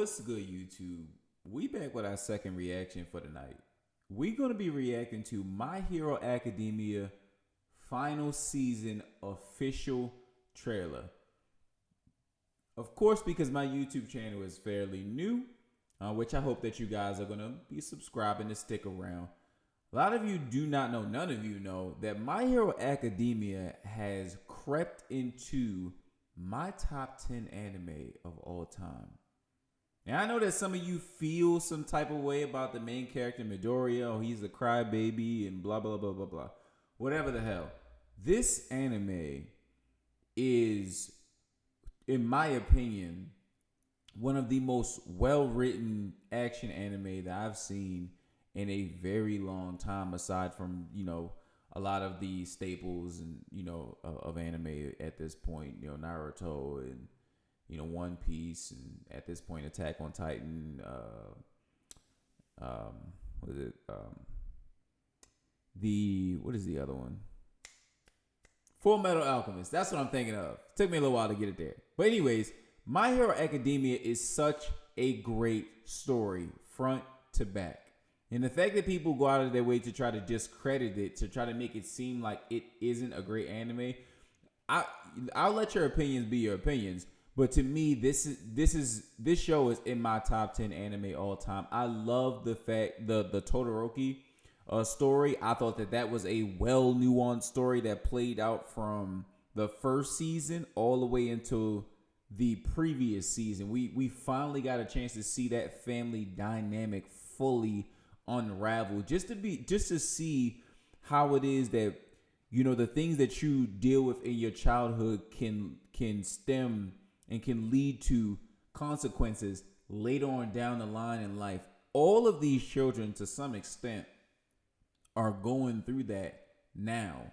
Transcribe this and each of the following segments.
What's good, YouTube? We back with our second reaction for the night. We're gonna be reacting to My Hero Academia final season official trailer. Of course, because my YouTube channel is fairly new, which I hope that you guys are gonna be subscribing to stick around. A lot of you do not know, none of you know, that My Hero Academia has crept into my top 10 anime of all time. And I know that some of you feel some type of way about the main character, Midoriya. Oh, he's a crybaby and blah, blah, blah, blah, blah. Whatever the hell. This anime is, in my opinion, one of the most well-written action anime that I've seen in a very long time, aside from, a lot of the staples and, of anime at this point, Naruto and, One Piece, and at this point, Attack on Titan, what is the other one? Full Metal Alchemist. That's what I'm thinking of. Took me a little while to get it there. But anyways, My Hero Academia is such a great story, front to back. And the fact that people go out of their way to try to discredit it, to try to make it seem like it isn't a great anime, I'll let your opinions be your opinions. But to me, this show is in my top 10 anime all time. I love the fact the Todoroki story. I thought that was a well nuanced story that played out from the first season all the way into the previous season. We finally got a chance to see that family dynamic fully unravel, just to see how it is that the things that you deal with in your childhood can stem and can lead to consequences later on down the line in life. All of these children, to some extent, are going through that now.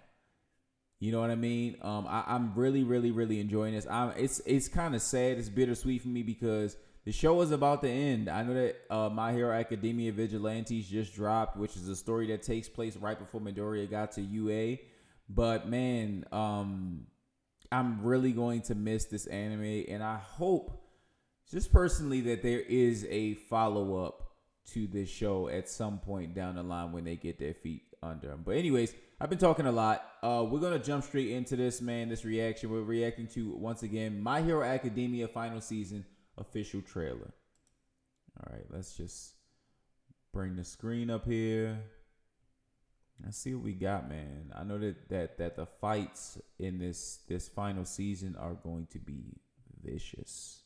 You know what I mean? I'm really, really, really enjoying this. It's kind of sad. It's bittersweet for me because the show is about to end. I know that My Hero Academia Vigilantes just dropped, which is a story that takes place right before Midoriya got to UA. But man, I'm really going to miss this anime, and I hope, just personally, that there is a follow-up to this show at some point down the line when they get their feet under them. But anyways, I've been talking a lot. We're going to jump straight into this, man, this reaction. We're reacting to, once again, My Hero Academia final season official trailer. All right, let's just bring the screen up here. Let's see what we got, man. I know that the fights in this final season are going to be vicious.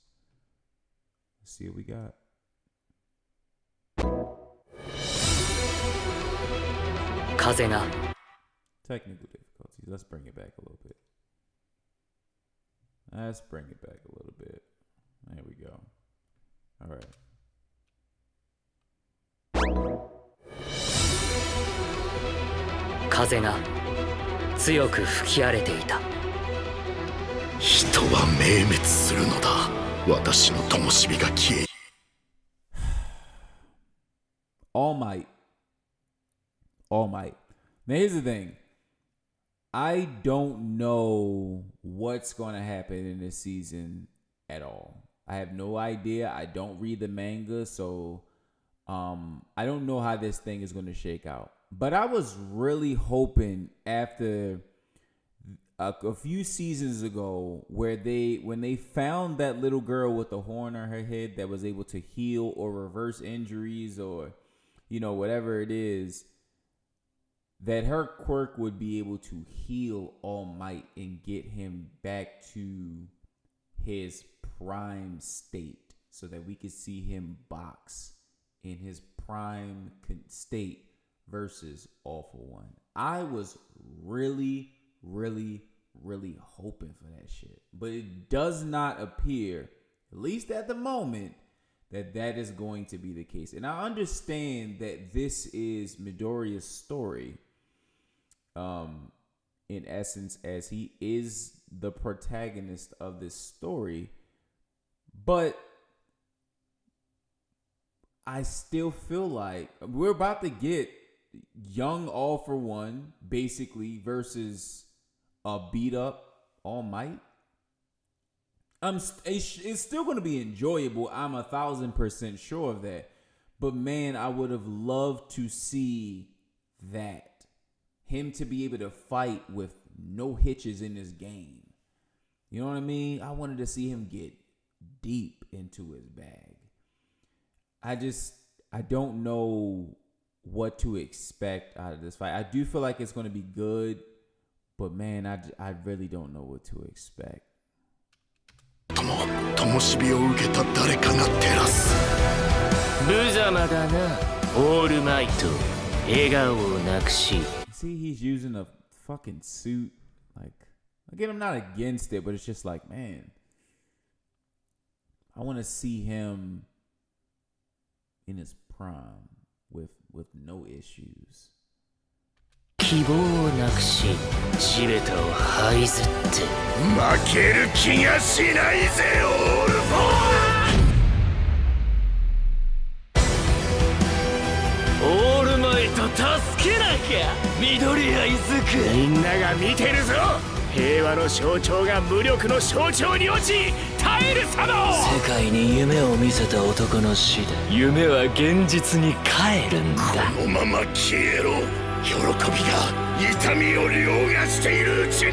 Let's see what we got. Technical difficulties. Let's bring it back a little bit. There we go. All right. 風が強く吹き荒れていた。人は明滅するのだ。私の灯火が消え。All Might. Now here's the thing. I don't know what's going to happen in this season at all. I have no idea. I don't read the manga, so I don't know how this thing is going to shake out. But I was really hoping after a few seasons ago when they found that little girl with the horn on her head that was able to heal or reverse injuries or, whatever it is, that her quirk would be able to heal All Might and get him back to his prime state so that we could see him box in his prime state versus All For One. I was really, really, really hoping for that shit. But it does not appear, at least at the moment, that is going to be the case. And I understand that this is Midoriya's story, in essence, as he is the protagonist of this story. But I still feel like we're about to get young All For One, basically, versus a beat up All Might. It's still going to be enjoyable. I'm 1,000% sure of that. But man, I would have loved to see that. Him to be able to fight with no hitches in this game. You know what I mean? I wanted to see him get deep into his bag. I don't know what to expect out of this fight. I do feel like it's going to be good, but man, I really don't know what to expect. 灯火を受けた誰かが照らす無様だなオールマイト笑顔をなくし See, he's using a fucking suit. Like, again, I'm not against it, but it's just like, man, I want to see him in his prime with no issues. 希望をなくし地べたを這いずって負ける気がしないぜオールフォーオールマイト助けなきゃ緑谷いずくみんなが見てるぞ平和の象徴が無力の象徴に落ち耐えるさの世界に夢を見せた男の死で夢は現実に帰るんだこのまま消えろ喜びが痛みを凌駕しているうちに紡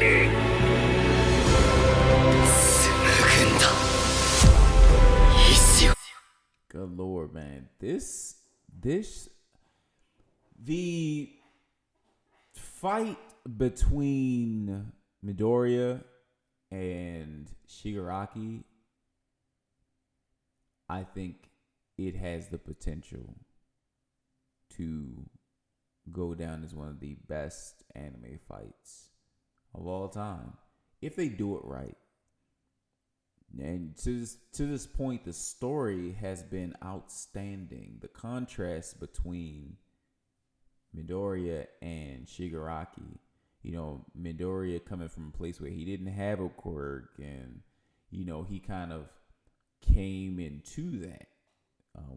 ぐんだ必要 Good Lord, man. The fight between Midoriya and Shigaraki, I think it has the potential to go down as one of the best anime fights of all time if they do it right. And to this point, the story has been outstanding. The contrast between Midoriya and Shigaraki, you know, Midoriya coming from a place where he didn't have a quirk, and you know, he kind of came into that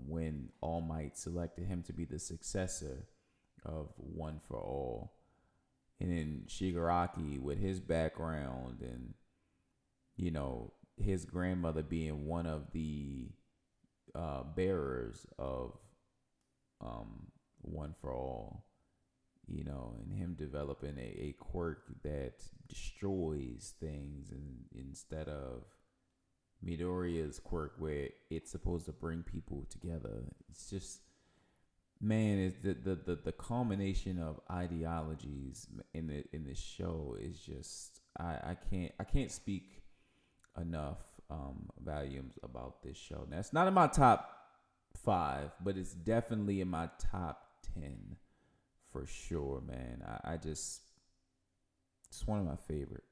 when All Might selected him to be the successor of One for All. And then Shigaraki with his background and, you know, his grandmother being one of the bearers of One for All, you know, and him developing a quirk that destroys things, and instead of Midoriya's quirk where it's supposed to bring people together. It's just, man, it's the culmination of ideologies in this show is just, I can't speak enough volumes about this show. Now, it's not in my top 5, but it's definitely in my top 10 for sure, man. It's one of my favorite.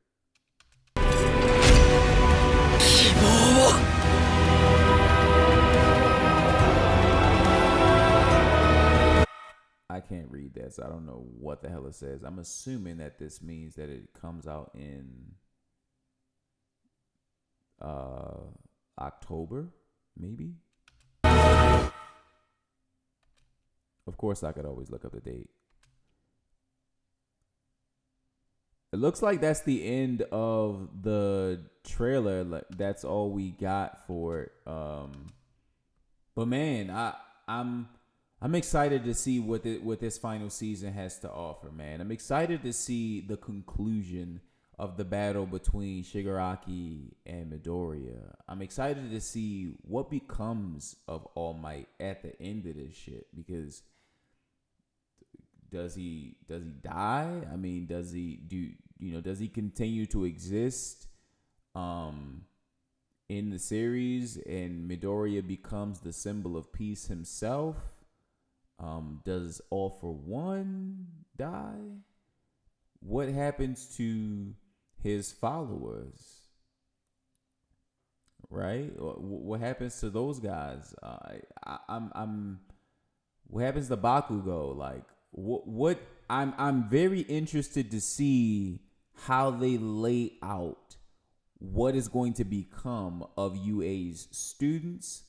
I can't read that, so I don't know what the hell it says. I'm assuming that this means that it comes out in October, maybe. Of course, I could always look up the date. It looks like that's the end of the trailer. That's all we got for it. But man, I'm excited to see what this final season has to offer, man. I'm excited to see the conclusion of the battle between Shigaraki and Midoriya. I'm excited to see what becomes of All Might at the end of this shit, because does he die? I mean, does he continue to exist in the series, and Midoriya becomes the symbol of peace himself? Does All for One die? What happens to his followers? Right? What happens to those guys? What happens to Bakugo? Like, what? I'm very interested to see how they lay out what is going to become of UA's students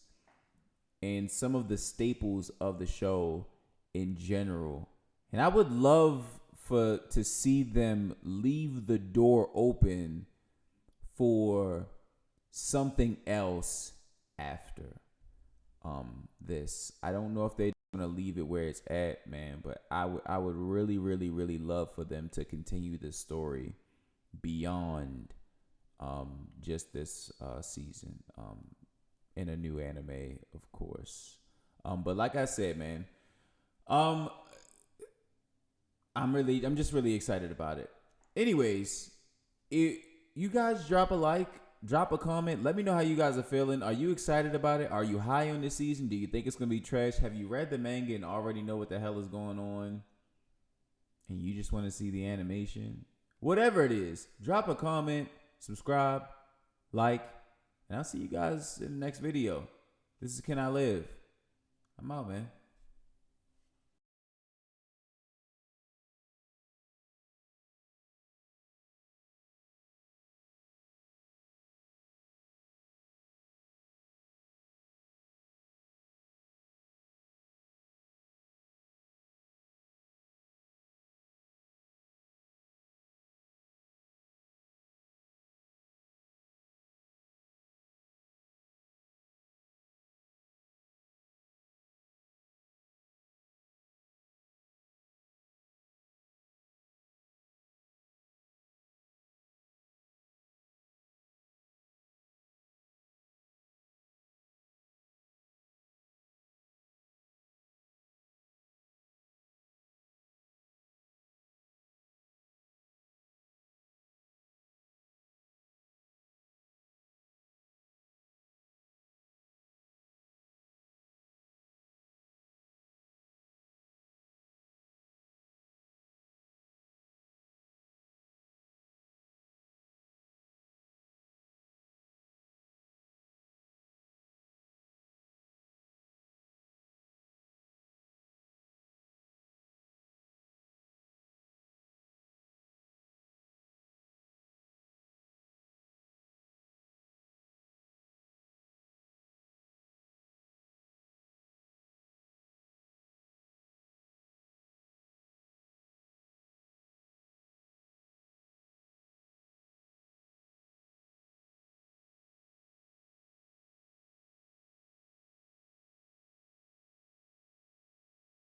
and some of the staples of the show in general. And I would love to see them leave the door open for something else after this. I don't know if they're gonna leave it where it's at, man, but I would really, really, really love for them to continue this story beyond just this season in a new anime, of course. But like I said, man, I'm just really excited about it. Anyways, you guys drop a like, drop a comment. Let me know how you guys are feeling. Are you excited about it? Are you high on this season? Do you think it's going to be trash? Have you read the manga and already know what the hell is going on? And you just want to see the animation? Whatever it is, drop a comment, subscribe, like, and I'll see you guys in the next video. This is Can I Live? I'm out, man.